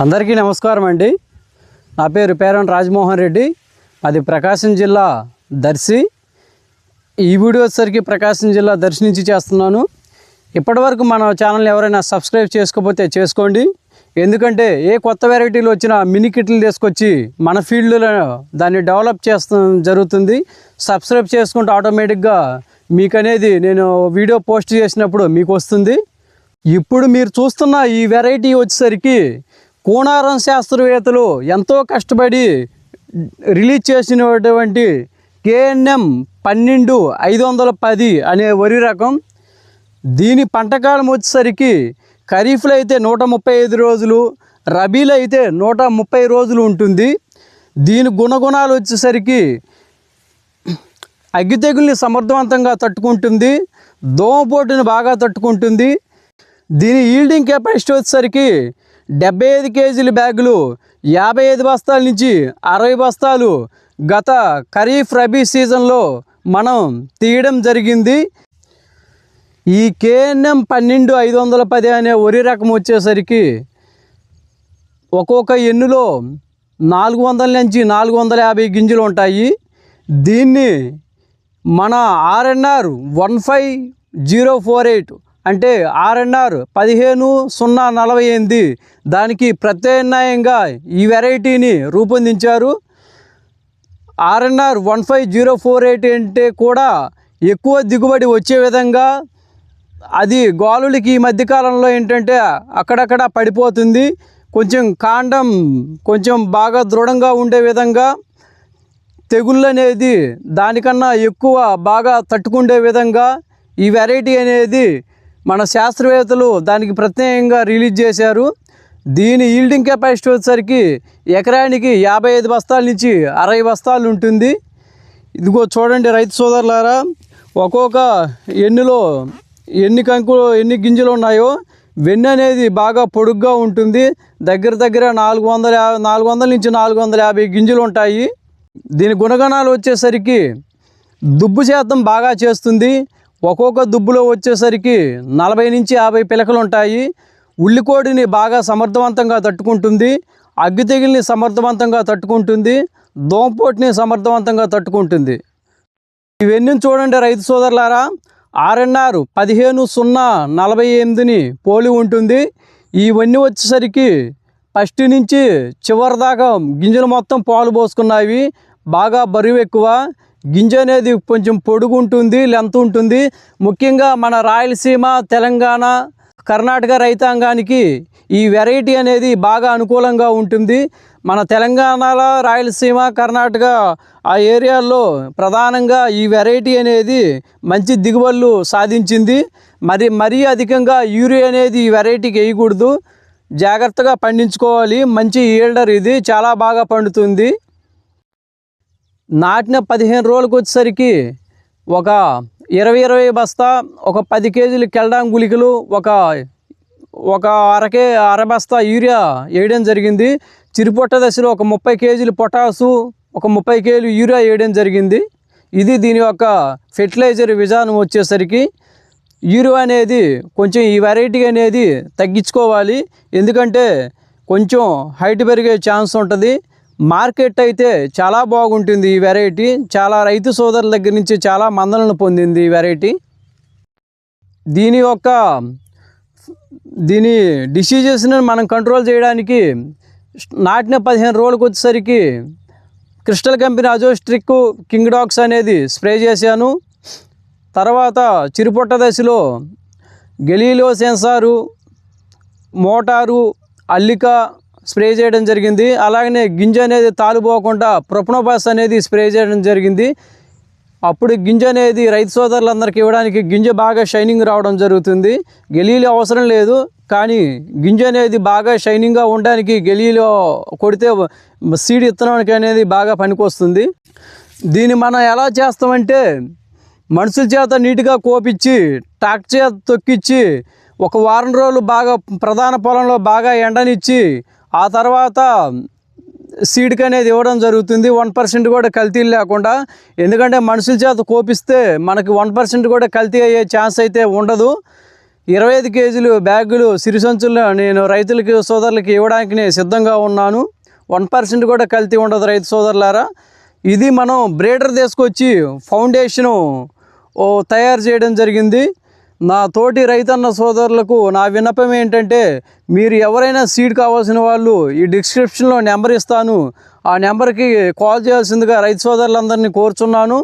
అందరికీ నమస్కారం అండి. నా పేరు పేరం రాజమోహన్ రెడ్డి. అది ప్రకాశం జిల్లా దర్శి. ఈ వీడియో వచ్చేసరికి ప్రకాశం జిల్లా దర్శి నుంచి చేస్తున్నాను. ఇప్పటివరకు మన ఛానల్ని ఎవరైనా సబ్స్క్రైబ్ చేసుకోకపోతే చేసుకోండి. ఎందుకంటే ఏ కొత్త వెరైటీలు వచ్చినా మినీ కిట్లు తీసుకొచ్చి మన ఫీల్డ్లో దాన్ని డెవలప్ చేస్తూ జరుగుతుంది. సబ్స్క్రైబ్ చేసుకుంటే ఆటోమేటిక్గా మీకు అనేది నేను వీడియో పోస్ట్ చేసినప్పుడు మీకు వస్తుంది. ఇప్పుడు మీరు చూస్తున్న ఈ వెరైటీ వచ్చేసరికి కూనారం శాస్త్రవేత్తలు ఎంతో కష్టపడి రిలీజ్ చేసినటువంటి KNM 12-510 అనే వరి రకం. దీని పంటకాలం వచ్చేసరికి ఖరీఫ్లో అయితే 135 రోజులు, రబీలో అయితే 130 రోజులు ఉంటుంది. దీని గుణగుణాలు వచ్చేసరికి అగ్గి తెగుల్ని సమర్థవంతంగా తట్టుకుంటుంది, దోమపోటుని బాగా తట్టుకుంటుంది. దీని ఈల్డింగ్ కెపాసిటీ వచ్చేసరికి 75 కేజీల బ్యాగులు 55 బస్తాల నుంచి 60 బస్తాలు గత ఖరీఫ్ రబీ సీజన్లో మనం తీయడం జరిగింది. ఈ KNM 12-510 అనే వరి రకం వచ్చేసరికి ఒక్కొక్క ఎన్నులో 400 నుంచి 450 గింజలు ఉంటాయి. దీన్ని మన RNR 15048 అంటే RNR 15048 దానికి ప్రత్యామ్నాయంగా ఈ వెరైటీని రూపొందించారు. RNR 15048 అంటే కూడా ఎక్కువ దిగుబడి వచ్చే విధంగా, అది గోలులకి ఈ మధ్యకాలంలో ఏంటంటే అక్కడక్కడ పడిపోతుంది. కొంచెం కాండం కొంచెం బాగా దృఢంగా ఉండే విధంగా, తెగుళ్ళు అనేది దానికన్నా ఎక్కువ బాగా తట్టుకుండే విధంగా ఈ వెరైటీ అనేది మన శాస్త్రవేత్తలు దానికి ప్రత్యేకంగా రిలీజ్ చేశారు. దీని ఈల్డింగ్ కెపాసిటీ వచ్చేసరికి ఎకరానికి 55 బస్తాల నుంచి 60 బస్తాలు ఉంటుంది. ఇదిగో చూడండి రైతు సోదరులారా, ఒక్కొక్క ఎన్నులో ఎన్ని గింజలు ఉన్నాయో. వెన్ను అనేది బాగా పొడుగ్గా ఉంటుంది. దగ్గర 400 నుంచి 450 గింజలు ఉంటాయి. దీని గుణగణాలు వచ్చేసరికి దుబ్బు శాతం బాగా చేస్తుంది. ఒక్కొక్క దుబ్బులో వచ్చేసరికి 40 నుంచి 50 పిలకలు ఉంటాయి. ఉల్లికోడిని బాగా సమర్థవంతంగా తట్టుకుంటుంది, అగ్గి తెగుల్ని సమర్థవంతంగా తట్టుకుంటుంది, దోమపోటుని సమర్థవంతంగా తట్టుకుంటుంది. ఇవన్నీ చూడండి రైతు సోదరులారా, RNR 15-048ని పోలి ఉంటుంది. ఇవన్నీ వచ్చేసరికి ఫస్ట్ నుంచి చివరి దాకా గింజలు మొత్తం పాలు పోసుకున్నాయి. బాగా బరువు ఎక్కువ, గింజ అనేది కొంచెం పొడుగు ఉంటుంది, లెంత్ ఉంటుంది. ముఖ్యంగా మన రాయలసీమ, తెలంగాణ, కర్ణాటక రైతాంగానికి ఈ వెరైటీ అనేది బాగా అనుకూలంగా ఉంటుంది. మన తెలంగాణలో, రాయలసీమ, కర్ణాటక ఆ ఏరియాల్లో ప్రధానంగా ఈ వెరైటీ అనేది మంచి దిగుబడులు సాధించింది. మరీ అధికంగా యూరియా అనేది ఈ వెరైటీకి వేయకూడదు, జాగ్రత్తగా పండించుకోవాలి. మంచి ఈల్డర్ ఇది, చాలా బాగా పండుతుంది. నాటిన 15 రోజులకు వచ్చేసరికి ఒక 20 బస్తా, ఒక 10 కేజీలు కెల్డాం గుళికలు, ఒక అర బస్తా యూరియా వేయడం జరిగింది. చిరుపొట్ట దశలో ఒక 30 కేజీలు పొటాసు, ఒక 30 కేజీలు యూరియా వేయడం జరిగింది. ఇది దీని యొక్క ఫెర్టిలైజర్ విధానం వచ్చేసరికి. యూరియా అనేది కొంచెం ఈ వెరైటీ అనేది తగ్గించుకోవాలి, ఎందుకంటే కొంచెం హైట్ పెరిగే ఛాన్స్ ఉంటుంది. మార్కెట్ అయితే చాలా బాగుంటుంది ఈ వెరైటీ. చాలా రైతు సోదరుల దగ్గర నుంచి చాలా మన్ననలు పొందింది ఈ వెరైటీ. దీని డిసీజెస్ని మనం కంట్రోల్ చేయడానికి నాటిన 15 రోజులకు వచ్చేసరికి క్రిస్టల్ కంపెనీ అజోస్ట్రిక్, కింగ్ డాక్స్ అనేది స్ప్రే చేశాను. తర్వాత చిరుపొట్ట దశలో గెలీలో సెన్సారు, మోటారు, అల్లిక స్ప్రే చేయడం జరిగింది. అలాగనే గింజ అనేది తాలిపోకుండా ప్రొపనోపాస్ అనేది స్ప్రే చేయడం జరిగింది. అప్పుడు గింజ అనేది రైతు సోదరులందరికీ ఇవ్వడానికి గింజ బాగా షైనింగ్ రావడం జరుగుతుంది. గెలీలు అవసరం లేదు, కానీ గింజ అనేది బాగా షైనింగ్గా ఉండడానికి గెలీలో కొడితే సీడ్ ఇత్తనానికి అనేది బాగా పనికొస్తుంది. దీన్ని మనం ఎలా చేస్తామంటే, మనుషుల చేత నీట్గా కోపించి ట్రాక్టర్ చేత తొక్కిచ్చి ఒక వారం రోజులు బాగా ప్రధాన పొలంలో బాగా ఎండనిచ్చి ఆ తర్వాత సీడ్కి అనేది ఇవ్వడం జరుగుతుంది. 1% కూడా కల్తీ లేకుండా. ఎందుకంటే మనుషుల చేత కోపిస్తే మనకి 1% కూడా కల్తీ అయ్యే ఛాన్స్ అయితే ఉండదు. 25 కేజీలు బ్యాగులు సిరి సంచుల్లో నేను రైతులకి సోదరులకి ఇవ్వడానికి నేను సిద్ధంగా ఉన్నాను. 1% కూడా కల్తీ ఉండదు రైతు సోదరులారా. ఇది మనం బ్రీడర్ తీసుకొచ్చి ఫౌండేషను తయారు చేయడం జరిగింది. నా తోటి రైతన్న సోదరులకు నా విన్నపం ఏంటంటే, మీరు ఎవరైనా సీడ్ కావాల్సిన వాళ్ళు ఈ డిస్క్రిప్షన్లో నెంబర్ ఇస్తాను, ఆ నెంబర్కి కాల్ చేయాల్సిందిగా రైతు సోదరులందరినీ కోరుచున్నాను.